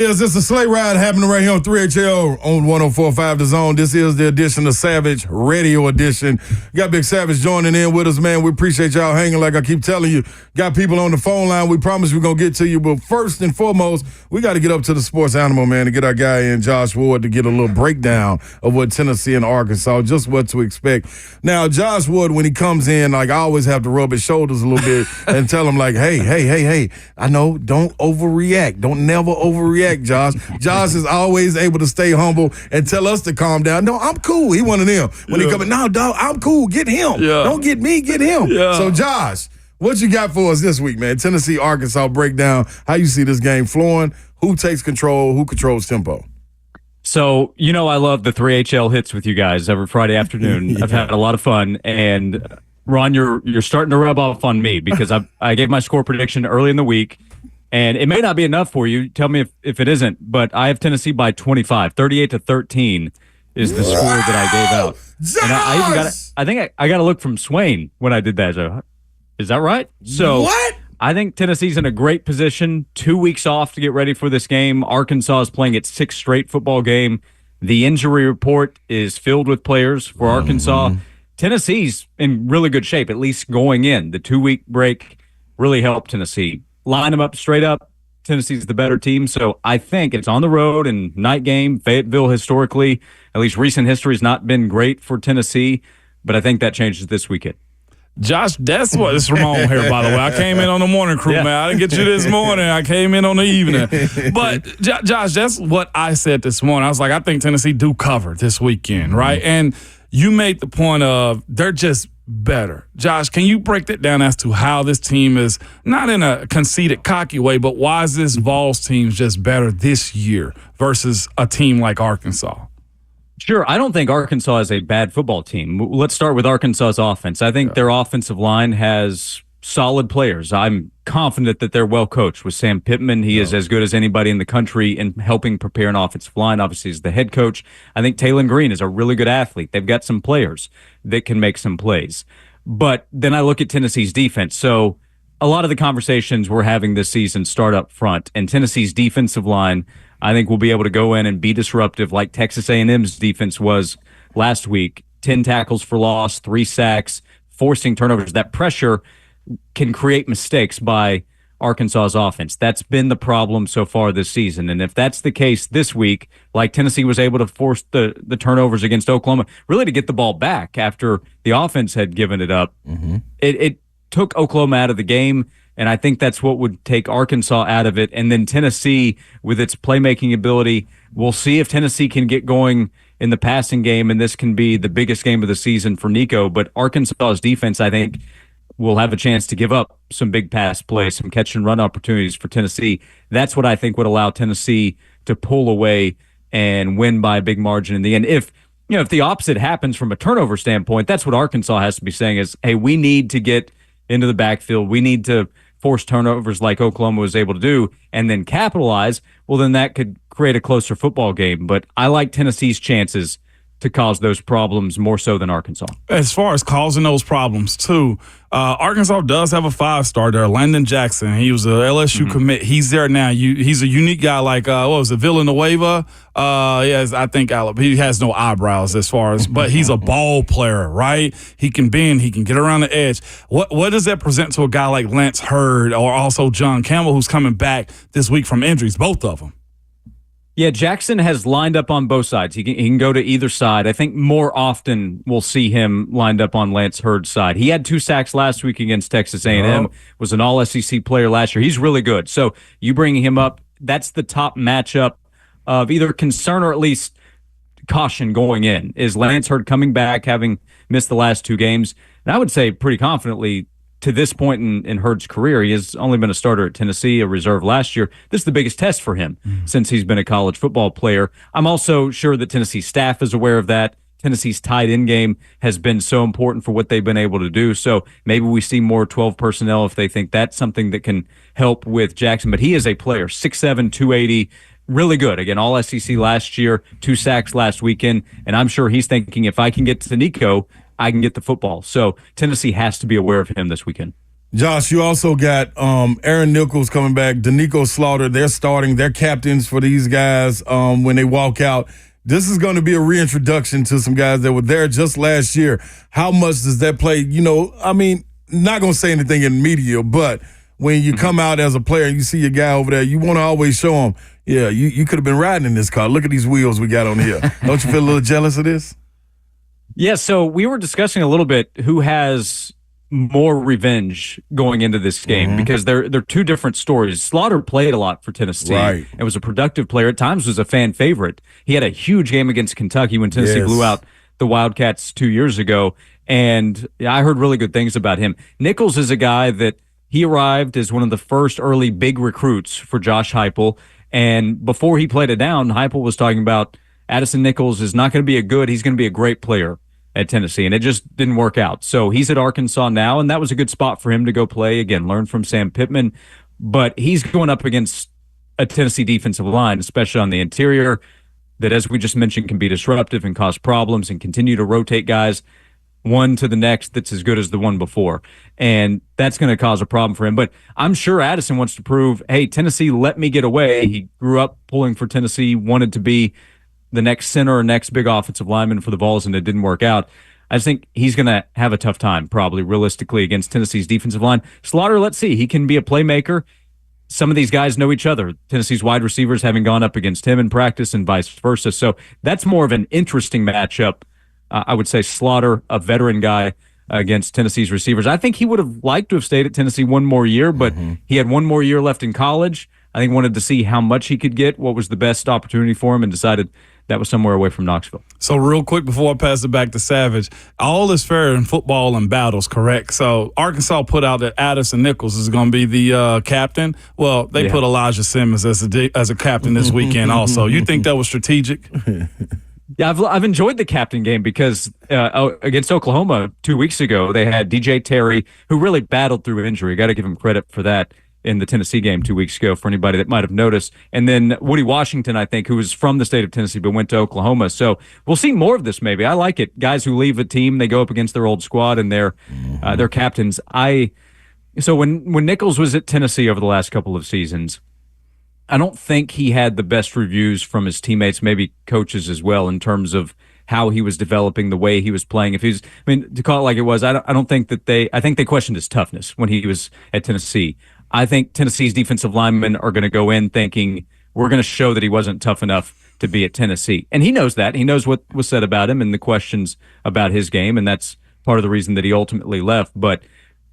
Yes, it's a sleigh ride happening right here on 3HL on 104.5 The Zone. This is the edition of Savage Radio Edition. Got Big Savage joining in with us, man. We appreciate y'all hanging like I keep telling you. Got people on the phone line. We promise we're going to get to you. But first and foremost, we got to get up to the sports animal, man, to get our guy in, Josh Ward, to get a little breakdown of what Tennessee and Arkansas, just what to expect. Now, Josh Ward, when he comes in, like I always have to rub his shoulders a little bit and tell him like, hey, I know, don't overreact. Don't never overreact. Josh. Josh is always able to stay humble and tell us to calm down. No, I'm cool. He one of them. When he come in, no, dog, I'm cool. Get him. Yeah. Don't get me, get him. Yeah. So, Josh, what you got for us this week, man? Tennessee, Arkansas breakdown. How you see this game flowing? Who takes control? Who controls tempo? So, I love the 3HL hits with you guys every Friday afternoon. Yeah. I've had a lot of fun. And, Ron, you're starting to rub off on me because I gave my score prediction early in the week. And it may not be enough for you. Tell me if it isn't. But I have Tennessee by 25. 38-13 is the score that I gave out. Josh! And I got to look from Swain when I did that. So, is that right? So what? I think Tennessee's in a great position. 2 weeks off to get ready for this game. Arkansas is playing its sixth straight football game. The injury report is filled with players for Arkansas. Tennessee's in really good shape, at least going in. The 2-week break really helped Tennessee. Line them up straight up. Tennessee's the better team. So I think it's on the road and night game. Fayetteville historically, at least recent history, has not been great for Tennessee, but I think that changes this weekend. Josh, that's what it's Ramon here, by the way. I came in on the morning crew, man. I didn't get you this morning. I came in on the evening. But, Josh, that's what I said this morning. I was like, I think Tennessee do cover this weekend, right? And you made the point of they're just better. Josh, can you break that down as to how this team is, not in a conceited, cocky way, but why is this Vols team just better this year versus a team like Arkansas? Sure. I don't think Arkansas is a bad football team. Let's start with Arkansas's offense. I think their offensive line has solid players. I'm confident that they're well coached with Sam Pittman. He is as good as anybody in the country in helping prepare an offensive line. Obviously, he's the head coach. I think Taylon Green is a really good athlete. They've got some players that can make some plays. But then I look at Tennessee's defense. So a lot of the conversations we're having this season start up front, and Tennessee's defensive line, I think, will be able to go in and be disruptive like Texas A&M's defense was last week. 10 tackles for loss, 3 sacks, forcing turnovers. That pressure can create mistakes by Arkansas's offense. That's been the problem so far this season. And if that's the case this week, like Tennessee was able to force the turnovers against Oklahoma, really to get the ball back after the offense had given it up, it took Oklahoma out of the game. And I think that's what would take Arkansas out of it. And then Tennessee, with its playmaking ability, we'll see if Tennessee can get going in the passing game, and this can be the biggest game of the season for Nico. But Arkansas's defense, I think, will have a chance to give up some big pass plays, some catch-and-run opportunities for Tennessee. That's what I think would allow Tennessee to pull away and win by a big margin in the end. If the opposite happens from a turnover standpoint, that's what Arkansas has to be saying is, hey, we need to get into the backfield. We need to force turnovers like Oklahoma was able to do and then capitalize. Well, then that could create a closer football game. But I like Tennessee's chances to cause those problems more so than Arkansas. As far as causing those problems, too, Arkansas does have a 5-star there, Landon Jackson. He was a LSU commit. He's there now. He's a unique guy like, Villanueva? Yes, I think he has no eyebrows as far as, but he's a ball player, right? He can bend. He can get around the edge. What does that present to a guy like Lance Hurd or also John Campbell, who's coming back this week from injuries, both of them? Yeah, Jackson has lined up on both sides. He can go to either side. I think more often we'll see him lined up on Lance Hurd's side. He had 2 sacks last week against Texas A&M, was an all-SEC player last year. He's really good. So you bring him up, that's the top matchup of either concern or at least caution going in. Is Lance Hurd coming back, having missed the last 2 games? And I would say pretty confidently, to this point in Hurd's career, he has only been a starter at Tennessee, a reserve last year. This is the biggest test for him since he's been a college football player. I'm also sure that Tennessee staff is aware of that. Tennessee's tight end game has been so important for what they've been able to do. So maybe we see more 12 personnel if they think that's something that can help with Jackson. But he is a player, 6'7", 280, really good. Again, all SEC last year, 2 sacks last weekend. And I'm sure he's thinking, if I can get to Nico, I can get the football. So Tennessee has to be aware of him this weekend. Josh, you also got Aaron Nicholls coming back, Deno Slaughter. They're starting. They're captains for these guys when they walk out. This is going to be a reintroduction to some guys that were there just last year. How much does that play? You know, I mean, not going to say anything in media, but when you come out as a player and you see a guy over there, you want to always show him, yeah, you could have been riding in this car. Look at these wheels we got on here. Don't you feel a little jealous of this? Yeah, so we were discussing a little bit who has more revenge going into this game because they're two different stories. Slaughter played a lot for Tennessee and was a productive player. At times was a fan favorite. He had a huge game against Kentucky when Tennessee blew out the Wildcats 2 years ago, and I heard really good things about him. Nicholls is a guy that he arrived as one of the first early big recruits for Josh Heupel, and before he played it down, Heupel was talking about Addison Nicholls is not going to be he's going to be a great player at Tennessee, and it just didn't work out. So he's at Arkansas now, and that was a good spot for him to go play. Again, learn from Sam Pittman, but he's going up against a Tennessee defensive line, especially on the interior, that, as we just mentioned, can be disruptive and cause problems and continue to rotate guys one to the next that's as good as the one before. And that's going to cause a problem for him. But I'm sure Addison wants to prove, hey, Tennessee let me get away. He grew up pulling for Tennessee, wanted to be the next center or next big offensive lineman for the Vols, and it didn't work out. I just think he's going to have a tough time, probably realistically, against Tennessee's defensive line. Slaughter, let's see. He can be a playmaker. Some of these guys know each other. Tennessee's wide receivers having gone up against him in practice and vice versa. So that's more of an interesting matchup. I would say Slaughter, a veteran guy, against Tennessee's receivers. I think he would have liked to have stayed at Tennessee one more year, but he had one more year left in college. I think wanted to see how much he could get, what was the best opportunity for him, and decided that was somewhere away from Knoxville. So real quick before I pass it back to Savage, all is fair in football and battles, correct? So Arkansas put out that Addison Nicholls is going to be the captain. Well, they put Elijah Simmons as a captain this weekend also. You think that was strategic? Yeah, I've enjoyed the captain game because against Oklahoma 2 weeks ago, they had DJ Terry, who really battled through injury. Got to give him credit for that in the Tennessee game 2 weeks ago for anybody that might have noticed. And then Woody Washington, I think, who was from the state of Tennessee but went to Oklahoma. So we'll see more of this maybe. I like it. Guys who leave a team, they go up against their old squad and their captains. So when Nicholls was at Tennessee over the last couple of seasons, I don't think he had the best reviews from his teammates, maybe coaches as well, in terms of how he was developing, the way he was playing. If he's, I mean, to call it like it was, I don't think that I think they questioned his toughness when he was at Tennessee. I think Tennessee's defensive linemen are going to go in thinking we're going to show that he wasn't tough enough to be at Tennessee. And he knows that. He knows what was said about him and the questions about his game, and that's part of the reason that he ultimately left. But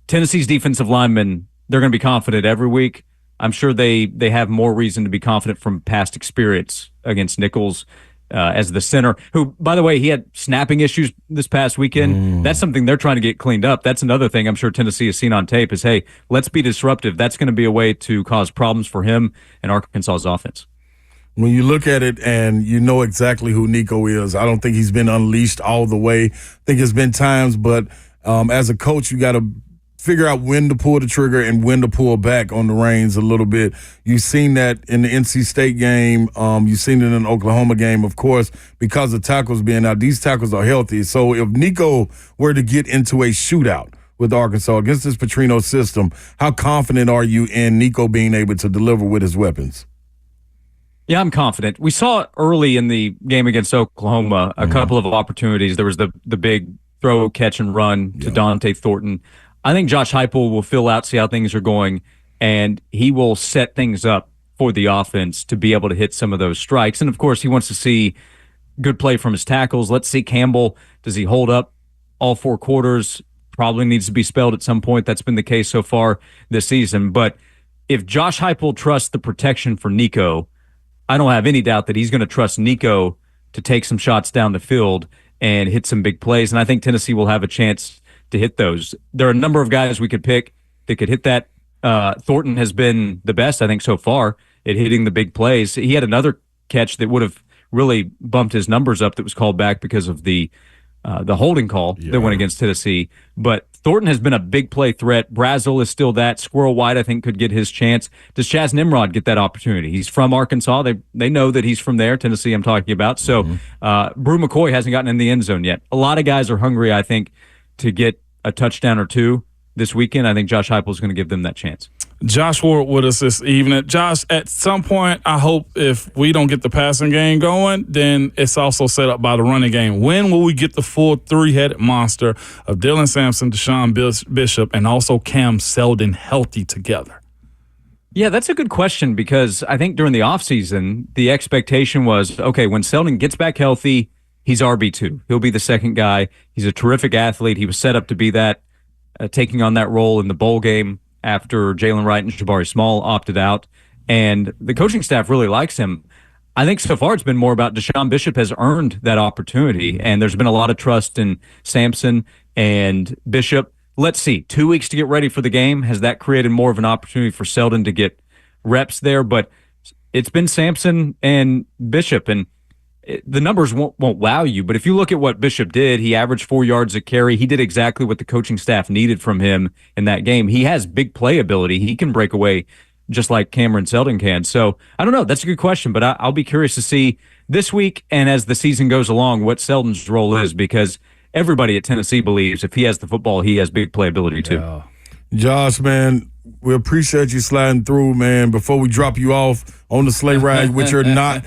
Tennessee's defensive linemen, they're going to be confident every week. I'm sure they have more reason to be confident from past experience against Nicholls as the center, who, by the way, he had snapping issues this past weekend. That's something they're trying to get cleaned up. That's another thing I'm sure Tennessee has seen on tape is, hey, let's be disruptive. That's going to be a way to cause problems for him and Arkansas's offense. When you look at it and you know exactly who Nico is, I don't think he's been unleashed all the way. I think it's been times, but as a coach, you got to figure out when to pull the trigger and when to pull back on the reins a little bit. You've seen that in the NC State game. You've seen it in the Oklahoma game, of course, because the tackles being out. These tackles are healthy. So if Nico were to get into a shootout with Arkansas against this Petrino system, how confident are you in Nico being able to deliver with his weapons? Yeah, I'm confident. We saw early in the game against Oklahoma a couple of opportunities. There was the big throw, catch, and run to Dante Thornton. I think Josh Heupel will fill out, see how things are going, and he will set things up for the offense to be able to hit some of those strikes. And, of course, he wants to see good play from his tackles. Let's see Campbell. Does he hold up all 4 quarters? Probably needs to be spelled at some point. That's been the case so far this season. But if Josh Heupel trusts the protection for Nico, I don't have any doubt that he's going to trust Nico to take some shots down the field and hit some big plays. And I think Tennessee will have a chance to hit those. There are a number of guys we could pick that could hit that. Thornton has been the best, I think, so far at hitting the big plays. He had another catch that would have really bumped his numbers up that was called back because of the holding call that went against Tennessee. But Thornton has been a big play threat. Brazel is still that. Squirrel White, I think, could get his chance. Does Chaz Nimrod get that opportunity? He's from Arkansas. They know that he's from there, Tennessee I'm talking about. So Brew McCoy hasn't gotten in the end zone yet. A lot of guys are hungry, I think, to get a touchdown or two this weekend. I think Josh Heupel is going to give them that chance. Josh Ward with us this evening. Josh, at some point, I hope if we don't get the passing game going, then it's also set up by the running game. When will we get the full three-headed monster of Dylan Sampson, Deshaun Bishop, and also Cam Seldon healthy together? Yeah, that's a good question because I think during the offseason, the expectation was, okay, when Seldon gets back healthy, he's RB2. He'll be the second guy. He's a terrific athlete. He was set up to be that, taking on that role in the bowl game after Jalen Wright and Jabari Small opted out. And the coaching staff really likes him. I think so far it's been more about Deshaun Bishop has earned that opportunity, and there's been a lot of trust in Sampson and Bishop. Let's see, 2 weeks to get ready for the game. Has that created more of an opportunity for Seldon to get reps there? But it's been Sampson and Bishop, and the numbers won't wow you, but if you look at what Bishop did, he averaged 4 yards a carry. He did exactly what the coaching staff needed from him in that game. He has big play ability. He can break away just like Cameron Seldon can. So I don't know. That's a good question, but I'll be curious to see this week and as the season goes along what Seldon's role is, because everybody at Tennessee believes if he has the football, he has big playability too. Yeah. Josh, man, we appreciate you sliding through, man. Before we drop you off on the sleigh ride, which you're not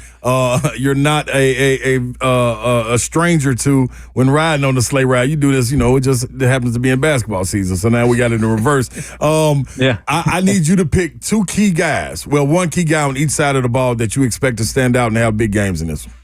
a stranger to when riding on the sleigh ride. You do this, it happens to be in basketball season. So now we got it in reverse. Yeah. I need you to pick two key guys. Well, one key guy on each side of the ball that you expect to stand out and have big games in this one.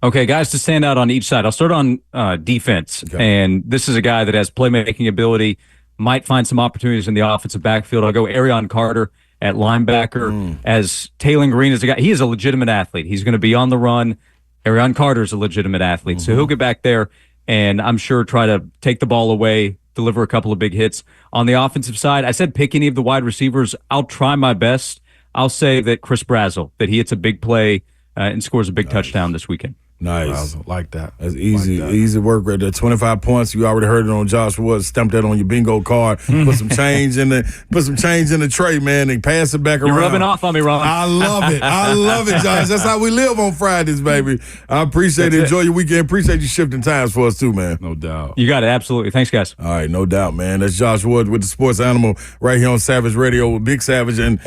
Okay, guys to stand out on each side. I'll start on defense. Okay. And this is a guy that has playmaking ability, might find some opportunities in the offensive backfield. I'll go Arion Carter at linebacker. As Taylon Green is a guy, he is a legitimate athlete. He's going to be on the run. Arion Carter is a legitimate athlete. So he'll get back there and I'm sure try to take the ball away, deliver a couple of big hits. On the offensive side, I said pick any of the wide receivers. I'll try my best. I'll say that Chris Brazzell, that he hits a big play and scores a big touchdown this weekend. Nice. Like that. That's easy. Easy work right there. 25 points. You already heard it on Josh Woods. Stamp that on your bingo card. Put some change in the tray, man, and pass it back around. You're rubbing off on me, Ron. I love it. I love it, Josh. That's how we live on Fridays, baby. I appreciate it. Enjoy your weekend. Appreciate you shifting times for us too, man. No doubt. You got it. Absolutely. Thanks, guys. All right, no doubt, man. That's Josh Woods with the Sports Animal right here on Savage Radio with Big Savage and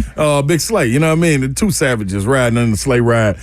Big Slay. You know what I mean? The two savages riding on the sleigh ride.